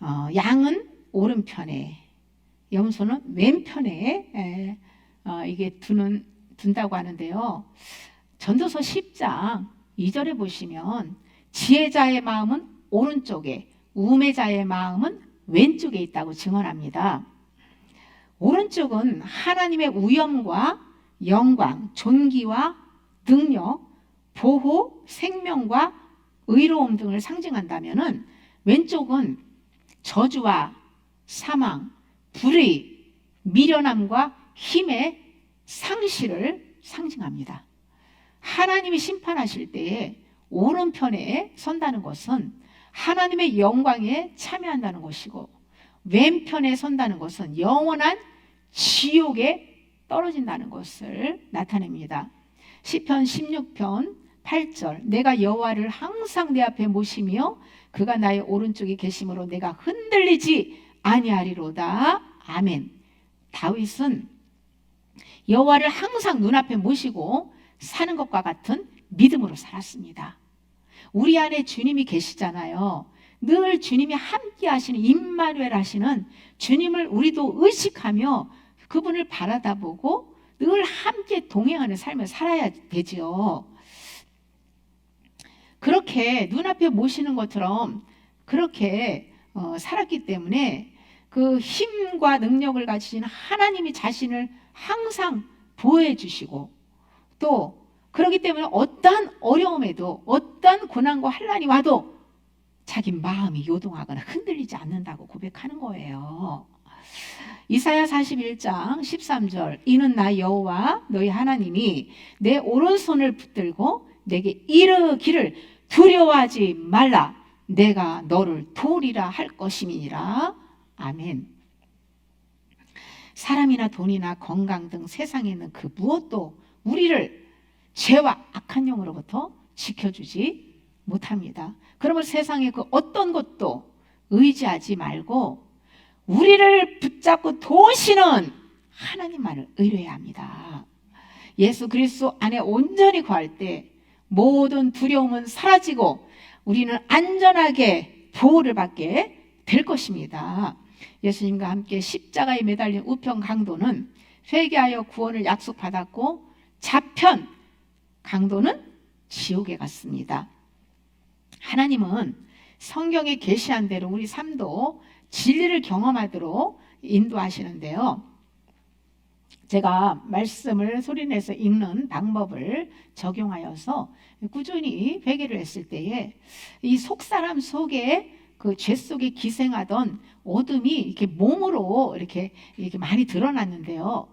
양은 오른편에, 염소는 왼편에 이게 둔다고 하는데요. 전도서 10장 2절에 보시면 지혜자의 마음은 오른쪽에, 우매자의 마음은 왼쪽에 있다고 증언합니다. 오른쪽은 하나님의 위엄과 영광, 존귀와 능력, 보호, 생명과 의로움 등을 상징한다면은 왼쪽은 저주와 사망, 불의, 미련함과 힘의 상실을 상징합니다. 하나님이 심판하실 때에 오른편에 선다는 것은 하나님의 영광에 참여한다는 것이고, 왼편에 선다는 것은 영원한 지옥에 떨어진다는 것을 나타냅니다. 시편 16편 8절, 내가 여호와를 항상 내 앞에 모시며 그가 나의 오른쪽에 계심으로 내가 흔들리지 아니하리로다. 아멘. 다윗은 여호와를 항상 눈앞에 모시고 사는 것과 같은 믿음으로 살았습니다. 우리 안에 주님이 계시잖아요. 늘 주님이 함께 하시는, 임마누엘 하시는 주님을 우리도 의식하며 그분을 바라다보고 늘 함께 동행하는 삶을 살아야 되죠. 그렇게 눈앞에 모시는 것처럼 그렇게 살았기 때문에 그 힘과 능력을 가지신 하나님이 자신을 항상 보호해 주시고, 또 그렇기 때문에 어떠한 어려움에도, 어떠한 고난과 환난이 와도 자기 마음이 요동하거나 흔들리지 않는다고 고백하는 거예요. 이사야 41장 13절, 이는 나 여호와 너희 하나님이 내 오른손을 붙들고 내게 이르기를 두려워하지 말라, 내가 너를 도우리라 할 것임이니라. 아멘. 사람이나 돈이나 건강 등 세상에 있는 그 무엇도 우리를 죄와 악한 영으로부터 지켜주지 못합니다. 그러면 세상의 그 어떤 것도 의지하지 말고 우리를 붙잡고 도우시는 하나님만을 의뢰해야 합니다. 예수 그리스도 안에 온전히 거할 때 모든 두려움은 사라지고 우리는 안전하게 보호를 받게 될 것입니다. 예수님과 함께 십자가에 매달린 우편 강도는 회개하여 구원을 약속받았고, 좌편 강도는 지옥에 갔습니다. 하나님은 성경에 계시한 대로 우리 삶도 진리를 경험하도록 인도하시는데요. 제가 말씀을 소리내서 읽는 방법을 적용하여서 꾸준히 회개를 했을 때에 이 속사람 속에 그 죄 속에 기생하던 어둠이 이렇게 몸으로 이렇게 많이 드러났는데요.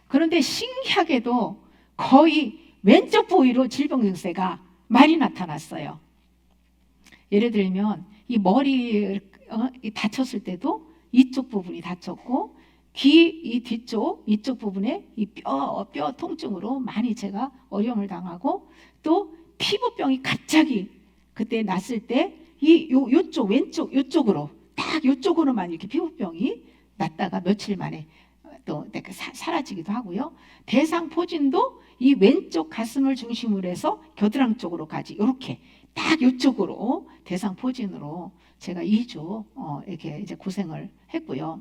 그런데 신기하게도 거의 왼쪽 부위로 질병 증세가 많이 나타났어요. 예를 들면 이 머리 다쳤을 때도 이쪽 부분이 다쳤고, 귀 이 뒤쪽 이쪽 부분에 이 뼈 통증으로 많이 제가 어려움을 당하고, 또 피부병이 갑자기 그때 났을 때 이 요쪽 왼쪽 요쪽으로 딱 요쪽으로만 이렇게 피부병이 났다가 며칠 만에 또 사라지기도 하고요. 대상포진도 이 왼쪽 가슴을 중심으로 해서 겨드랑 쪽으로까지 이렇게 딱 이쪽으로 대상포진으로 제가 2주 이렇게 이제 고생을 했고요.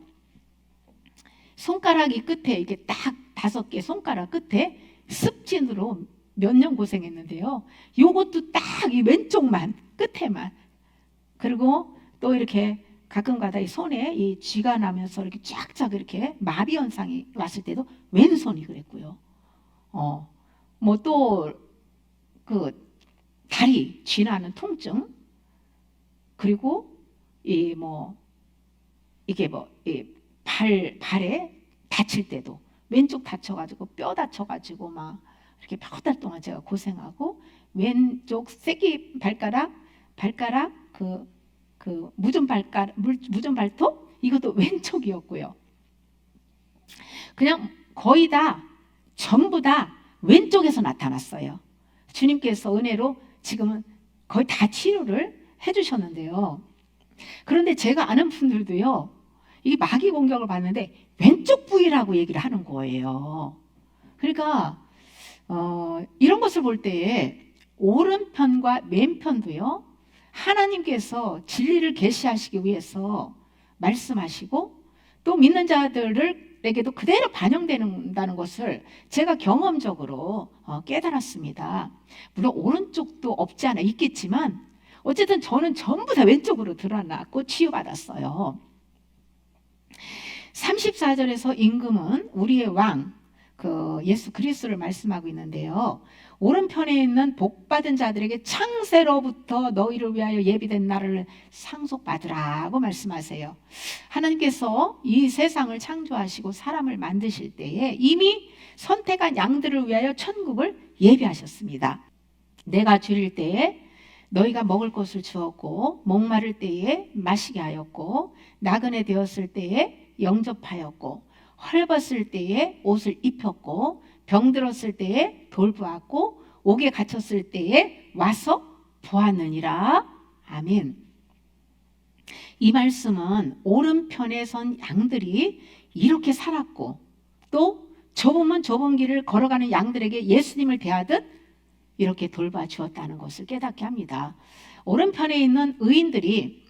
손가락이 끝에 이게 딱 5개 손가락 끝에 습진으로 몇 년 고생했는데요. 요것도 딱 이 왼쪽만 끝에만, 그리고 또 이렇게 가끔가다 이 손에 이 쥐가 나면서 이렇게 쫙쫙 이렇게 마비 현상이 왔을 때도 왼손이 그랬고요. 뭐 또 그 다리 쥐 나는 통증, 그리고 이 발에 다칠 때도 왼쪽 다쳐가지고 뼈 다쳐가지고 막 이렇게 몇 달 동안 제가 고생하고, 왼쪽 새끼 발가락 그 무전 발톱 이것도 왼쪽이었고요. 그냥 거의 다 전부 다 왼쪽에서 나타났어요. 주님께서 은혜로 지금은 거의 다 치료를 해주셨는데요. 그런데 제가 아는 분들도요, 이 마귀 공격을 받는데 왼쪽 부위라고 얘기를 하는 거예요. 그러니까 이런 것을 볼 때에 오른편과 왼편도요, 하나님께서 진리를 계시하시기 위해서 말씀하시고 또 믿는 자들에게도 그대로 반영된다는 것을 제가 경험적으로 깨달았습니다. 물론 오른쪽도 없지 않아 있겠지만 어쨌든 저는 전부 다 왼쪽으로 드러났고 치유받았어요. 34절에서 임금은 우리의 왕 예수 그리스도를 말씀하고 있는데요. 오른편에 있는 복받은 자들에게 창세로부터 너희를 위하여 예비된 날을 상속받으라고 말씀하세요. 하나님께서 이 세상을 창조하시고 사람을 만드실 때에 이미 선택한 양들을 위하여 천국을 예비하셨습니다. 내가 줄일 때에 너희가 먹을 것을 주었고 목마를 때에 마시게 하였고 나그네 되었을 때에 영접하였고 헐벗을 때에 옷을 입혔고 병들었을 때에 돌보았고 옥에 갇혔을 때에 와서 보았느니라. 아멘. 이 말씀은 오른편에 선 양들이 이렇게 살았고 또 좁으면 좁은 길을 걸어가는 양들에게 예수님을 대하듯 이렇게 돌봐주었다는 것을 깨닫게 합니다. 오른편에 있는 의인들이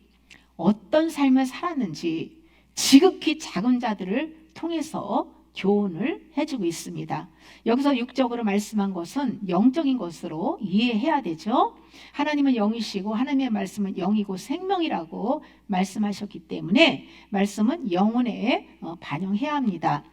어떤 삶을 살았는지 지극히 작은 자들을 통해서 교훈을 해주고 있습니다. 여기서 육적으로 말씀한 것은 영적인 것으로 이해해야 되죠. 하나님은 영이시고 하나님의 말씀은 영이고 생명이라고 말씀하셨기 때문에 말씀은 영혼에 반영해야 합니다.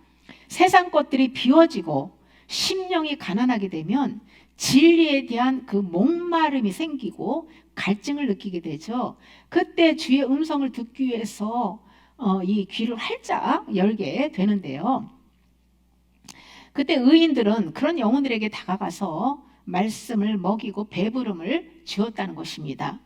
세상 것들이 비워지고 심령이 가난하게 되면 진리에 대한 그 목마름이 생기고 갈증을 느끼게 되죠. 그때 주의 음성을 듣기 위해서 이 귀를 활짝 열게 되는데요. 그때 의인들은 그런 영혼들에게 다가가서 말씀을 먹이고 배부름을 주었다는 것입니다.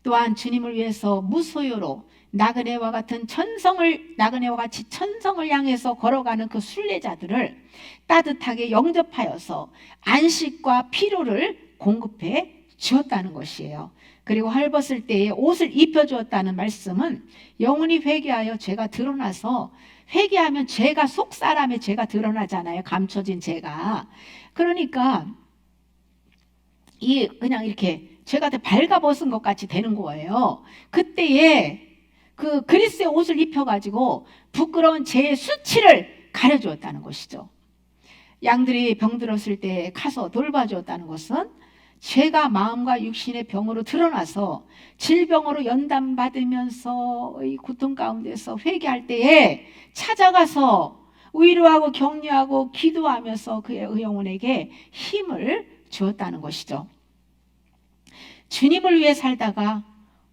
또한 주님을 위해서 무소유로 나그네와 같이 천성을 향해서 걸어가는 그 순례자들을 따뜻하게 영접하여서 안식과 피로를 공급해 주었다는 것이에요. 그리고 헐벗을 때에 옷을 입혀주었다는 말씀은 영혼이 회개하여 죄가 드러나서 회개하면 죄가 속사람의 죄가 드러나잖아요. 감춰진 죄가. 그러니까 그냥 이렇게 죄가 발가벗은 것 같이 되는 거예요. 그때에 그 그리스의 옷을 입혀가지고 부끄러운 죄의 수치를 가려주었다는 것이죠. 양들이 병들었을 때 가서 돌봐주었다는 것은 죄가 마음과 육신의 병으로 드러나서 질병으로 연단받으면서 이 고통 가운데서 회개할 때에 찾아가서 위로하고 격려하고 기도하면서 그의 영혼에게 힘을 주었다는 것이죠. 주님을 위해 살다가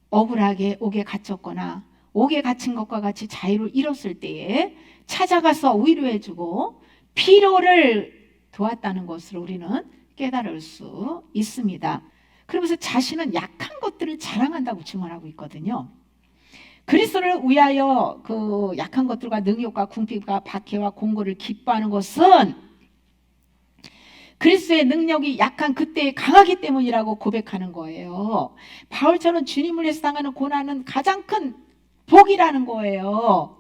억울하게 옥에 갇혔거나 옥에 갇힌 것과 같이 자유를 잃었을 때에 찾아가서 위로해주고 피로를 도왔다는 것으로 우리는 깨달을 수 있습니다. 그러면서 자신은 약한 것들을 자랑한다고 증언하고 있거든요. 그리스도를 위하여 그 약한 것들과 능욕과 궁핍과 박해와 공고를 기뻐하는 것은 그리스도의 능력이 약한 그때에 강하기 때문이라고 고백하는 거예요. 바울처럼 주님을 위해서 당하는 고난은 가장 큰 복이라는 거예요.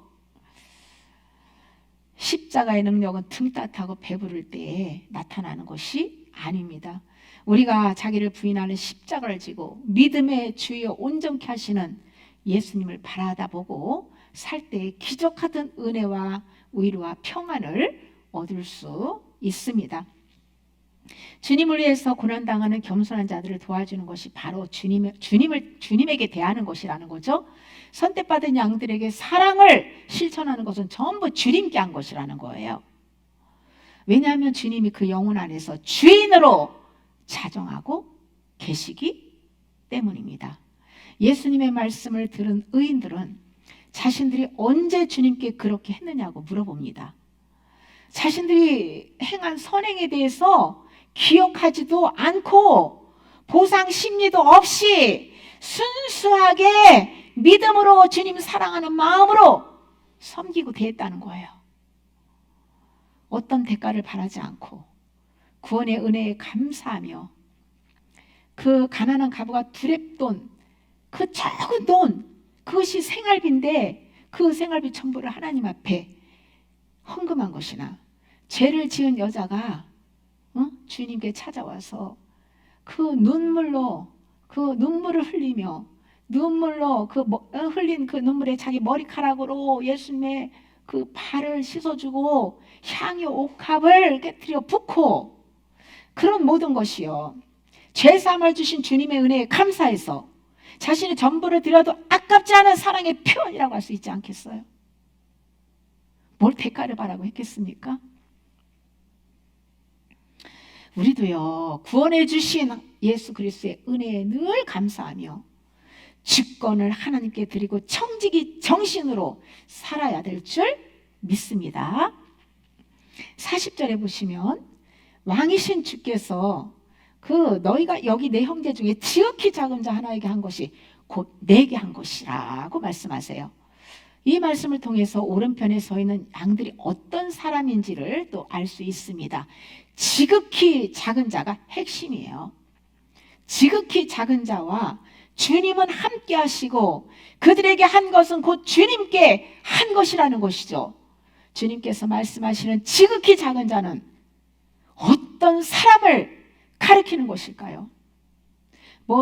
십자가의 능력은 등 따뜻하고 배부를 때에 나타나는 것이 아닙니다. 우리가 자기를 부인하는 십자가를 지고 믿음의 주여 온전케 하시는 예수님을 바라다보고 살 때에 기적하던 은혜와 위로와 평안을 얻을 수 있습니다. 주님을 위해서 고난당하는 겸손한 자들을 도와주는 것이 바로 주님에게 대하는 것이라는 거죠. 선택받은 양들에게 사랑을 실천하는 것은 전부 주님께 한 것이라는 거예요. 왜냐하면 주님이 그 영혼 안에서 주인으로 자정하고 계시기 때문입니다. 예수님의 말씀을 들은 의인들은 자신들이 언제 주님께 그렇게 했느냐고 물어봅니다. 자신들이 행한 선행에 대해서 기억하지도 않고 보상 심리도 없이 순수하게 믿음으로 주님 사랑하는 마음으로 섬기고 대했다는 거예요. 어떤 대가를 바라지 않고 구원의 은혜에 감사하며 그 가난한 가부가 두렙돈, 그 적은 돈, 그것이 생활비인데 그 생활비 전부를 하나님 앞에 헌금한 것이나 죄를 지은 여자가 주님께 찾아와서 그 눈물을 흘리며 눈물로 흘린 그 눈물에 자기 머리카락으로 예수님의 그 발을 씻어주고 향유 옥합을 깨뜨려 붓고 그런 모든 것이요. 죄사함을 주신 주님의 은혜에 감사해서 자신의 전부를 드려도 아깝지 않은 사랑의 표현이라고 할 수 있지 않겠어요? 뭘 대가를 바라고 했겠습니까? 우리도요, 구원해 주신 예수 그리스도의 은혜에 늘 감사하며 주권을 하나님께 드리고 청지기 정신으로 살아야 될 줄 믿습니다. 40절에 보시면 왕이신 주께서 너희가 여기 내 형제 중에 지극히 작은 자 하나에게 한 것이 곧 내게 한 것이라고 말씀하세요. 이 말씀을 통해서 오른편에 서 있는 양들이 어떤 사람인지를 또 알 수 있습니다. 지극히 작은 자가 핵심이에요. 지극히 작은 자와 주님은 함께 하시고 그들에게 한 것은 곧 주님께 한 것이라는 것이죠. 주님께서 말씀하시는 지극히 작은 자는 어떤 사람을 가리키는 것일까요?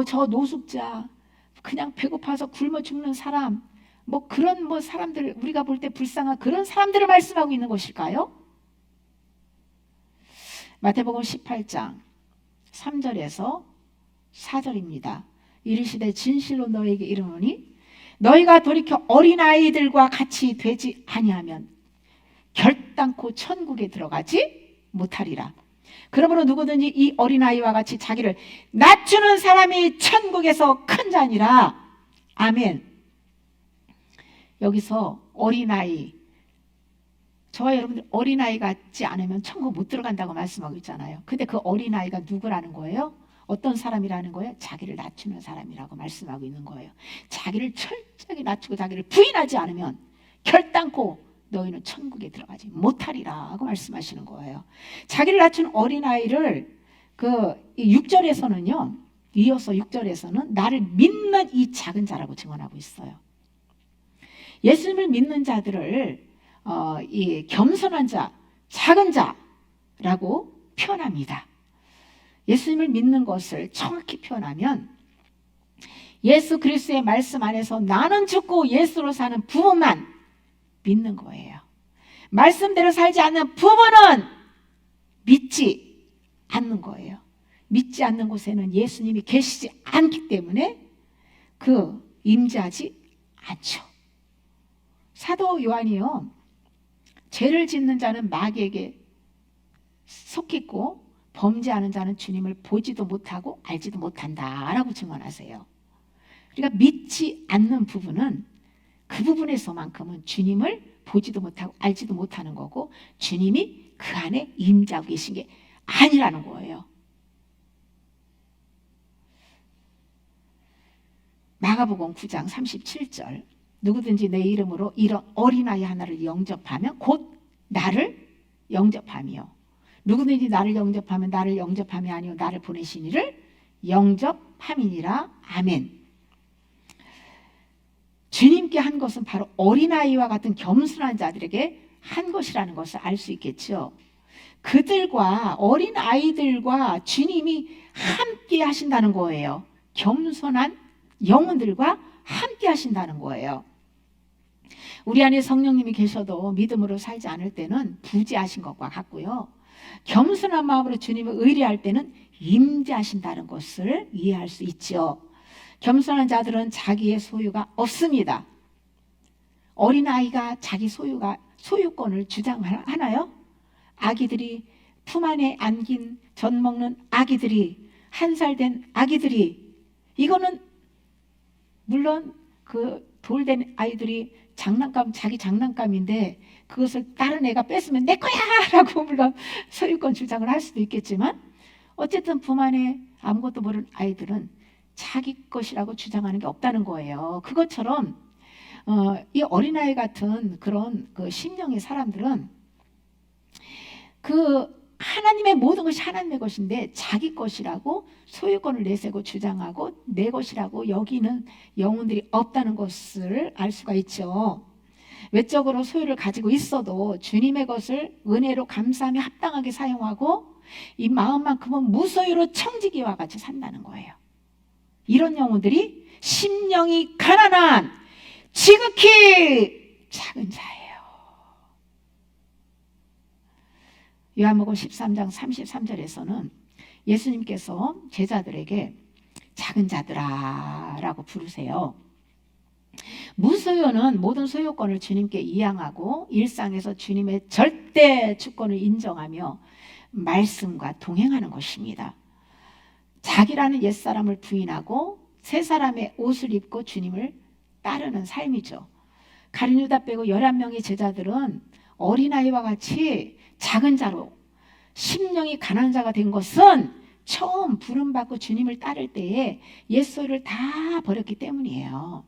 저 노숙자, 그냥 배고파서 굶어 죽는 사람, 그런 사람들, 우리가 볼 때 불쌍한 그런 사람들을 말씀하고 있는 것일까요? 마태복음 18장 3절에서 4절입니다. 이르시되 진실로 너희에게 이르노니 너희가 돌이켜 어린아이들과 같이 되지 아니하면 결단코 천국에 들어가지 못하리라. 그러므로 누구든지 이 어린아이와 같이 자기를 낮추는 사람이 천국에서 큰 자니라. 아멘. 여기서 어린아이, 저와 여러분들 어린아이 같지 않으면 천국 못 들어간다고 말씀하고 있잖아요. 근데 그 어린아이가 누구라는 거예요? 어떤 사람이라는 거예요? 자기를 낮추는 사람이라고 말씀하고 있는 거예요. 자기를 철저하게 낮추고 자기를 부인하지 않으면 결단코 너희는 천국에 들어가지 못하리라고 말씀하시는 거예요. 자기를 낮춘 어린아이를 6절에서는요, 이어서 6절에서는 나를 믿는 이 작은 자라고 증언하고 있어요. 예수님을 믿는 자들을 이 겸손한 자, 작은 자라고 표현합니다. 예수님을 믿는 것을 정확히 표현하면 예수 그리스도의 말씀 안에서 나는 죽고 예수로 사는 부분만 믿는 거예요. 말씀대로 살지 않는 부분은 믿지 않는 거예요. 믿지 않는 곳에는 예수님이 계시지 않기 때문에 임재하지 않죠. 사도 요한이요, 죄를 짓는 자는 마귀에게 속했고 범죄하는 자는 주님을 보지도 못하고 알지도 못한다라고 증언하세요. 그러니까 믿지 않는 부분은 그 부분에서만큼은 주님을 보지도 못하고 알지도 못하는 거고 주님이 그 안에 임재하고 계신 게 아니라는 거예요. 마가복음 9장 37절 누구든지 내 이름으로 이런 어린아이 하나를 영접하면 곧 나를 영접하며 누구든지 나를 영접하면 나를 영접함이 아니요 나를 보내신 이를 영접함이니라. 아멘. 주님께 한 것은 바로 어린아이와 같은 겸손한 자들에게 한 것이라는 것을 알 수 있겠죠. 그들과 어린아이들과 주님이 함께 하신다는 거예요. 겸손한 영혼들과 함께 하신다는 거예요. 우리 안에 성령님이 계셔도 믿음으로 살지 않을 때는 부재하신 것과 같고요. 겸손한 마음으로 주님을 의뢰할 때는 임재하신다는 것을 이해할 수 있죠. 겸손한 자들은 자기의 소유가 없습니다. 어린아이가 자기 소유권을 주장하나요? 아기들이 품 안에 안긴 젖 먹는 아기들이 1살 된 아기들이 이거는 물론 돌된 아이들이 자기 장난감인데 그것을 다른 애가 뺏으면 내 거야 라고 물론 소유권 주장을 할 수도 있겠지만 어쨌든 품 안에 아무것도 모르는 아이들은 자기 것이라고 주장하는 게 없다는 거예요. 그것처럼 이 어린아이 같은 그런 심령의 사람들은 하나님의 모든 것이 하나님의 것인데 자기 것이라고 소유권을 내세고 주장하고 내 것이라고 여기는 영혼들이 없다는 것을 알 수가 있죠. 외적으로 소유를 가지고 있어도 주님의 것을 은혜로 감사하며 합당하게 사용하고 이 마음만큼은 무소유로 청지기와 같이 산다는 거예요. 이런 영혼들이 심령이 가난한 지극히 작은 자예요. 요한복음 13장 33절에서는 예수님께서 제자들에게 작은 자들아 라고 부르세요. 무소유는 모든 소유권을 주님께 이양하고 일상에서 주님의 절대 주권을 인정하며 말씀과 동행하는 것입니다. 자기라는 옛사람을 부인하고 새 사람의 옷을 입고 주님을 따르는 삶이죠. 가룟 유다 빼고 11명의 제자들은 어린아이와 같이 작은 자로 심령이 가난한 자가 된 것은 처음 부름받고 주님을 따를 때에 옛소유를 다 버렸기 때문이에요.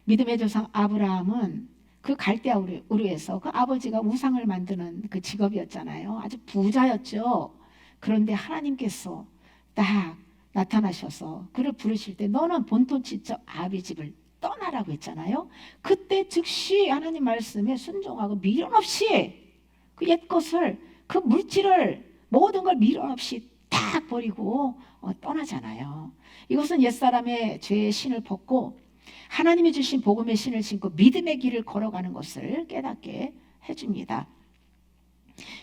믿음의 조상 아브라함은 그 갈대아 우르에서 그 아버지가 우상을 만드는 그 직업이었잖아요. 아주 부자였죠. 그런데 하나님께서 딱 나타나셔서 그를 부르실 때 너는 본토 친척 아비 집을 떠나라고 했잖아요. 그때 즉시 하나님 말씀에 순종하고 미련 없이 그 옛것을 그 물질을 모든 걸 미련 없이 딱 버리고 떠나잖아요. 이것은 옛사람의 죄의 신을 벗고 하나님이 주신 복음의 신을 신고 믿음의 길을 걸어가는 것을 깨닫게 해줍니다.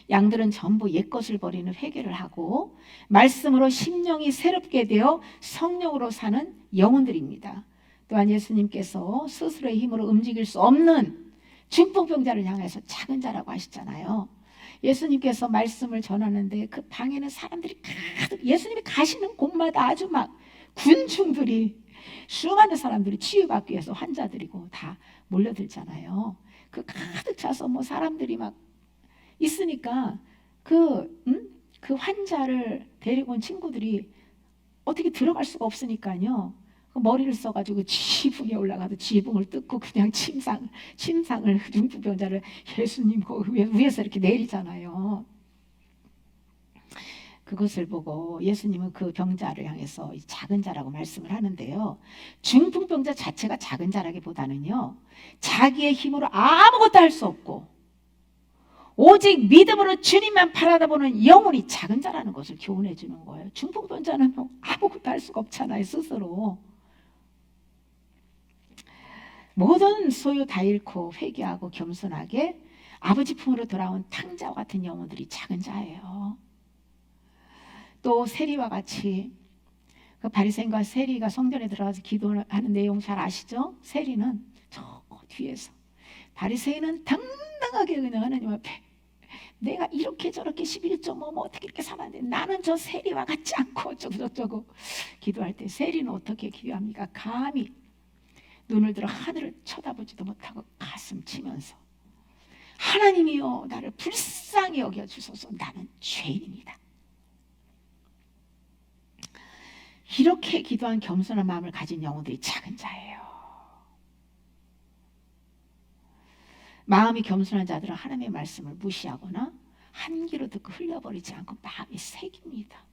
양들은 전부 옛것을 버리는 회개를 하고 말씀으로 심령이 새롭게 되어 성령으로 사는 영혼들입니다. 또한 예수님께서 스스로의 힘으로 움직일 수 없는 중풍병자를 향해서 작은 자라고 하시잖아요. 예수님께서 말씀을 전하는데 그 방에는 사람들이 가득, 예수님이 가시는 곳마다 아주 막 군중들이, 수많은 사람들이 치유받기 위해서 환자들이고 다 몰려들잖아요. 그 가득 차서 뭐 사람들이 막 있으니까 그 환자를 데리고 온 친구들이 어떻게 들어갈 수가 없으니까요. 그 머리를 써가지고 지붕에 올라가서 지붕을 뜯고 그냥 침상을 중풍병자를 예수님 그 위에서 이렇게 내리잖아요. 그것을 보고 예수님은 그 병자를 향해서 작은 자라고 말씀을 하는데요. 중풍병자 자체가 작은 자라기보다는요, 자기의 힘으로 아무것도 할 수 없고 오직 믿음으로 주님만 바라보는 영혼이 작은 자라는 것을 교훈해 주는 거예요. 중풍병자는 아무것도 할 수가 없잖아요, 스스로. 모든 소유 다 잃고 회개하고 겸손하게 아버지 품으로 돌아온 탕자와 같은 영혼들이 작은 자예요. 또 세리와 같이 그 바리새인과 세리가 성전에 들어가서 기도하는 내용 잘 아시죠? 세리는 저 뒤에서, 바리새인은 당당하게 그냥 하나님 앞에 내가 이렇게 저렇게 11조 뭐 어떻게 이렇게 살았는데 나는 저 세리와 같지 않고 어쩌고 저쩌고 기도할 때, 세리는 어떻게 기도합니까? 감히 눈을 들어 하늘을 쳐다보지도 못하고 가슴 치면서 하나님이여 나를 불쌍히 여겨주소서, 나는 죄인입니다. 이렇게 기도한 겸손한 마음을 가진 영혼들이 작은 자예요. 마음이 겸손한 자들은 하나님의 말씀을 무시하거나 한 귀로 듣고 흘려버리지 않고 마음이 새깁니다.